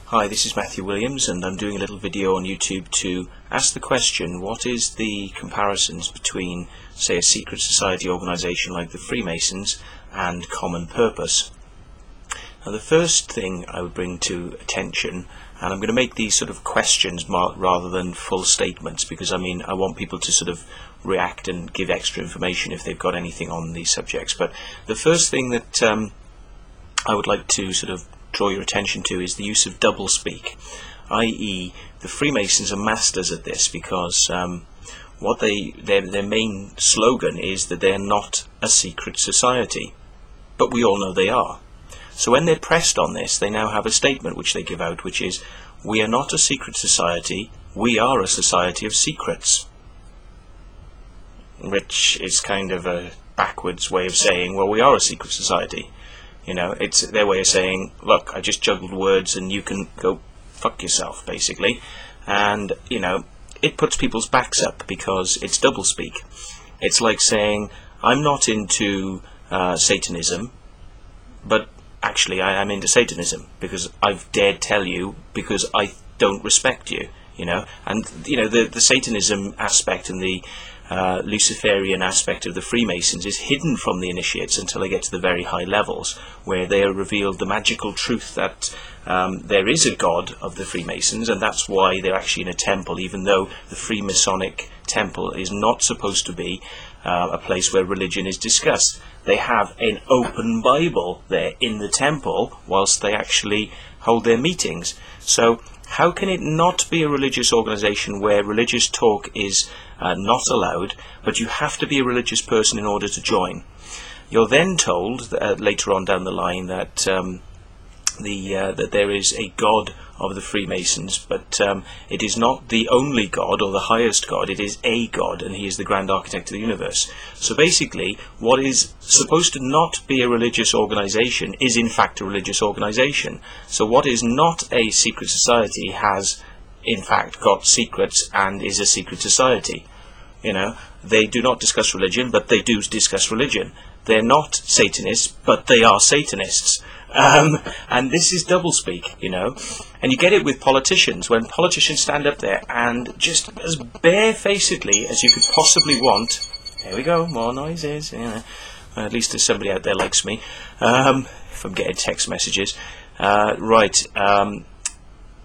Hi, this is Matthew Williams, and I'm doing a little video on YouTube to ask the question, what is the comparisons between, say, a secret society organisation like the Freemasons and common purpose? Now, the first thing I would bring to attention, and I'm going to make these sort of questions rather than full statements, because I want people to sort of react and give extra information if they've got anything on these subjects. But the first thing that I would like to sort of draw your attention to is the use of doublespeak, i.e. the Freemasons are masters at this, because their main slogan is that they're not a secret society, but we all know they are. So when they're pressed on this, they now have a statement which they give out, which is, we are not a secret society, we are a society of secrets, which is kind of a backwards way of saying, well, we are a secret society. You know, it's their way of saying, look, I just juggled words and you can go fuck yourself, basically. And, you know, it puts people's backs up because it's doublespeak. It's like saying, I'm not into Satanism, but actually I am into Satanism because I've dared tell you because I don't respect you, you know. And, you know, the Satanism aspect and the Luciferian aspect of the Freemasons is hidden from the initiates until they get to the very high levels, where they are revealed the magical truth that there is a god of the Freemasons, and that's why they're actually in a temple, even though the Freemasonic temple is not supposed to be a place where religion is discussed. They have an open Bible there in the temple whilst they actually hold their meetings. So how can it not be a religious organisation where religious talk is not allowed, but you have to be a religious person in order to join? You're then told later on down the line that that there is a god of the Freemasons, but it is not the only god or the highest god, it is a god, and he is the grand architect of the universe. So basically, what is supposed to not be a religious organisation is in fact a religious organisation. So what is not a secret society has in fact got secrets and is a secret society. You know, they do not discuss religion, but they do discuss religion. They're not Satanists, but they are Satanists. And this is doublespeak, you know. And you get it with politicians, when politicians stand up there and just as barefacedly as you could possibly want, there we go, more noises, you know. At least there's somebody out there likes me, if I'm getting text messages.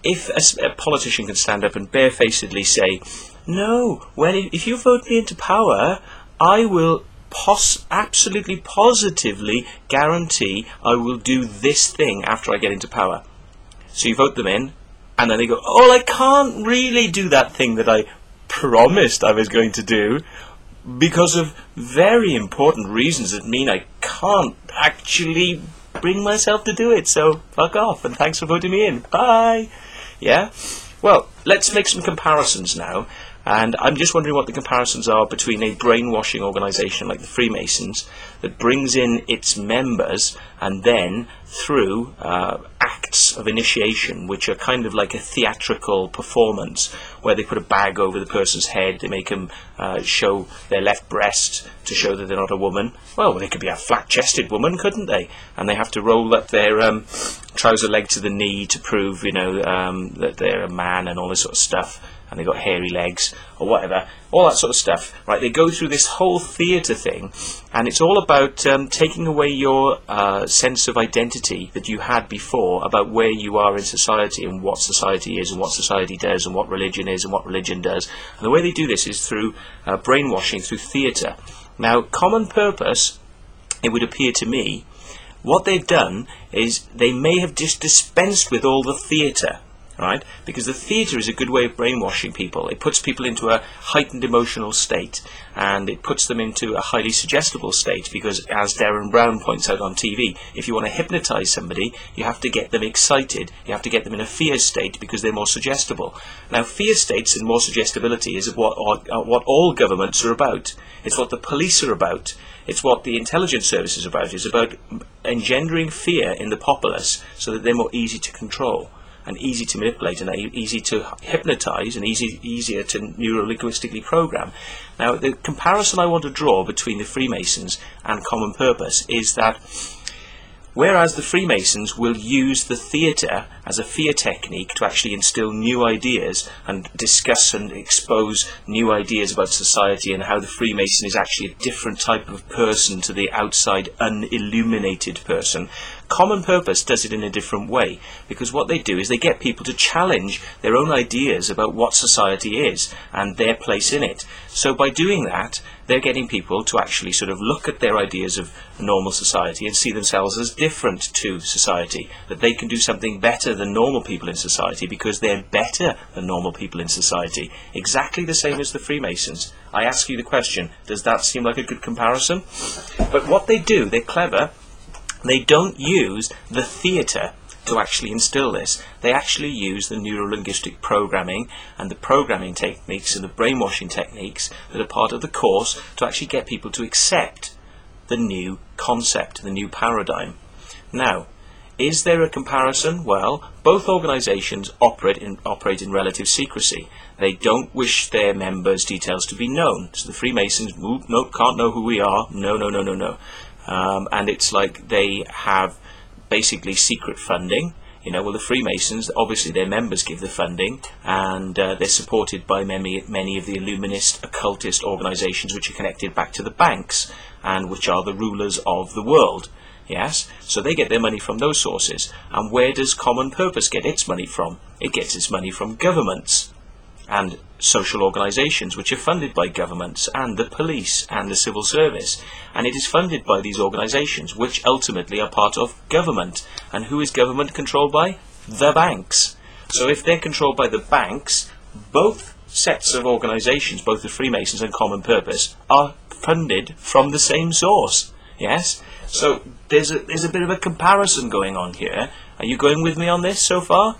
If a politician can stand up and barefacedly say, no, well, if you vote me into power, I will absolutely positively guarantee I will do this thing after I get into power. So you vote them in, and then they go, oh, I can't really do that thing that I promised I was going to do because of very important reasons that mean I can't actually bring myself to do it, so fuck off and thanks for voting me in, bye. Yeah? Well, let's make some comparisons now. And I'm just wondering what the comparisons are between a brainwashing organisation like the Freemasons that brings in its members and then through acts of initiation, which are kind of like a theatrical performance where they put a bag over the person's head, they make them show their left breast to show that they're not a woman. Well, they could be a flat-chested woman, couldn't they? And they have to roll up their trouser leg to the knee to prove, you know, that they're a man and all this sort of stuff. And they've got hairy legs, or whatever, all that sort of stuff, right? They go through this whole theatre thing, and it's all about taking away your sense of identity that you had before about where you are in society and what society is and what society does and what religion is and what religion does. And the way they do this is through brainwashing, through theatre. Now, common purpose, it would appear to me, what they've done is they may have just dispensed with all the theatre. Right? Because the theatre is a good way of brainwashing people. It puts people into a heightened emotional state, and it puts them into a highly suggestible state, because as Darren Brown points out on TV, if you want to hypnotise somebody, you have to get them excited, you have to get them in a fear state because they're more suggestible. Now, fear states and more suggestibility is what all governments are about. It's what the police are about. It's what the intelligence service is about. It's about engendering fear in the populace so that they're more easy to control and easy to manipulate and easy to hypnotise and easier to neuro-linguistically program. Now, the comparison I want to draw between the Freemasons and common purpose is that Whereas the Freemasons will use the theatre as a fear technique to actually instill new ideas and discuss and expose new ideas about society and how the Freemason is actually a different type of person to the outside unilluminated person. Common Purpose does it in a different way, because what they do is they get people to challenge their own ideas about what society is and their place in it. So by doing that, they're getting people to actually sort of look at their ideas of a normal society and see themselves as different to society, that they can do something better than normal people in society because they're better than normal people in society. Exactly the same as the Freemasons. I ask you the question, does that seem like a good comparison? But what they do, they're clever, they don't use the theatre to actually instill this. They actually use the neuro-linguistic programming and the programming techniques and the brainwashing techniques that are part of the course to actually get people to accept the new concept, the new paradigm. Now, is there a comparison? Well, both organisations operate in relative secrecy. They don't wish their members' details to be known. So the Freemasons, no, can't know who we are. No. And it's like they have basically secret funding. Well, the Freemasons, obviously their members give the funding, and they're supported by many of the Illuminist, occultist organisations which are connected back to the banks, and which are the rulers of the world. Yes, so they get their money from those sources. And where does Common Purpose get its money from? It gets its money from governments and social organisations which are funded by governments and the police and the civil service, and it is funded by these organisations which ultimately are part of government. And who is government controlled by? The banks. So if they're controlled by the banks, both sets of organisations, both the Freemasons and Common Purpose, are funded from the same source. Yes, so there's a bit of a comparison going on here. Are you going with me on this so far?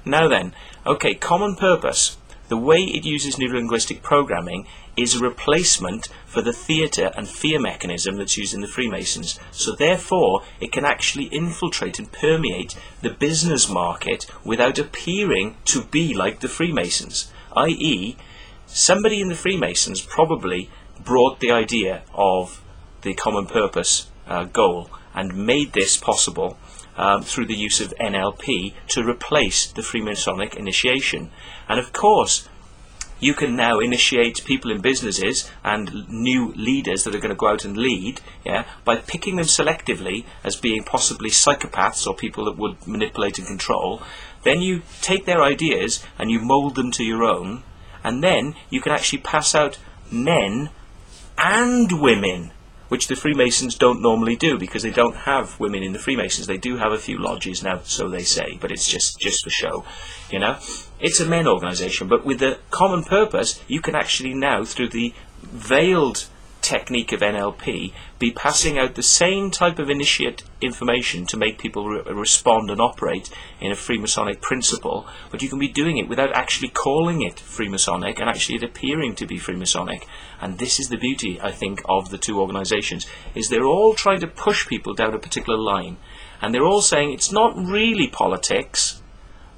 Now then, okay, Common Purpose, the way it uses neurolinguistic programming is a replacement for the theatre and fear mechanism that's used in the Freemasons. So therefore, it can actually infiltrate and permeate the business market without appearing to be like the Freemasons. I.e., somebody in the Freemasons probably brought the idea of the Common Purpose goal and made this possible through the use of NLP to replace the Freemasonic initiation. And of course, you can now initiate people in businesses and new leaders that are going to go out and lead, by picking them selectively as being possibly psychopaths or people that would manipulate and control. Then you take their ideas and you mould them to your own, and then you can actually pass out men and women, which the Freemasons don't normally do because they don't have women in the Freemasons. They do have a few lodges now, so they say, but it's just for show, It's a men organisation, but with the Common Purpose, you can actually now, through the veiled technique of NLP, be passing out the same type of initiate information to make people respond and operate in a Freemasonic principle, but you can be doing it without actually calling it Freemasonic and actually it appearing to be Freemasonic. And this is the beauty, I think, of the two organisations, is they're all trying to push people down a particular line, and they're all saying it's not really politics,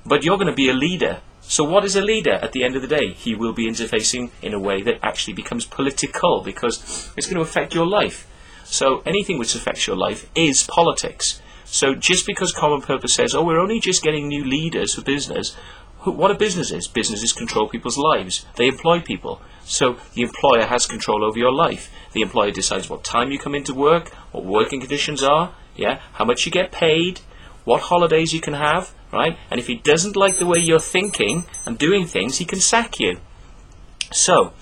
but you're going to be a leader. So what is a leader at the end of the day? He will be interfacing in a way that actually becomes political because it's going to affect your life. So anything which affects your life is politics. So just because Common Purpose says, oh, we're only just getting new leaders for business, what are businesses? Businesses control people's lives. They employ people. So the employer has control over your life. The employer decides what time you come into work, what working conditions are, how much you get paid, what holidays you can have, right? And if he doesn't like the way you're thinking and doing things, he can sack you. So,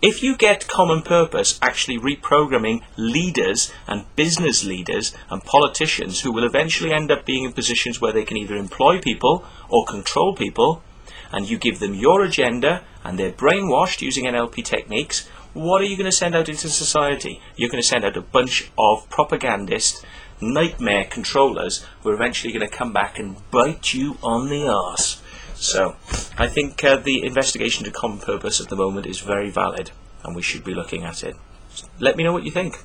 if you get Common Purpose actually reprogramming leaders and business leaders and politicians who will eventually end up being in positions where they can either employ people or control people, and you give them your agenda and they're brainwashed using NLP techniques, what are you going to send out into society? You're going to send out a bunch of propagandists, nightmare controllers who are eventually going to come back and bite you on the arse. So I think the investigation to Common Purpose at the moment is very valid and we should be looking at it. Let me know what you think.